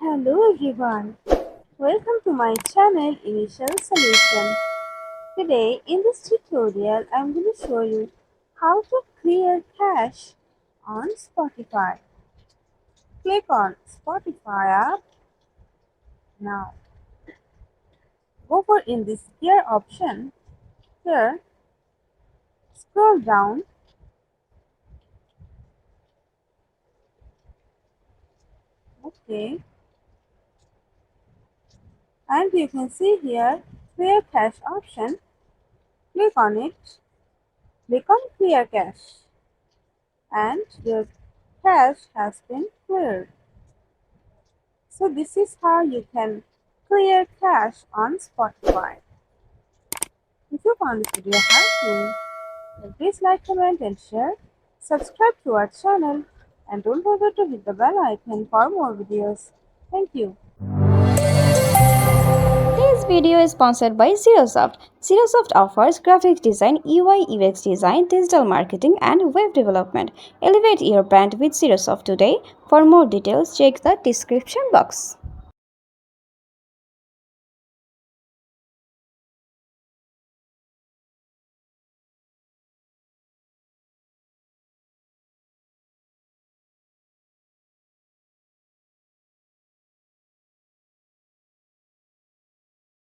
Hello everyone, welcome to my channel Initial Solution. Today in this tutorial I am going to show you how to clear cache on Spotify. Click on Spotify app now. Go for in this gear option. Here scroll down. Okay, and you can see here clear cache option. Click on it. Click on clear cache and your cache has been cleared. So this is how you can clear cache on Spotify. If you found this video helpful, then please like, comment and share. Subscribe to our channel and don't forget to hit the bell icon for more videos. Thank you. This video is sponsored by Xirosoft. Xirosoft offers graphic design, UI UX design, digital marketing, and web development. Elevate your brand with Xirosoft today. For more details, check the description box.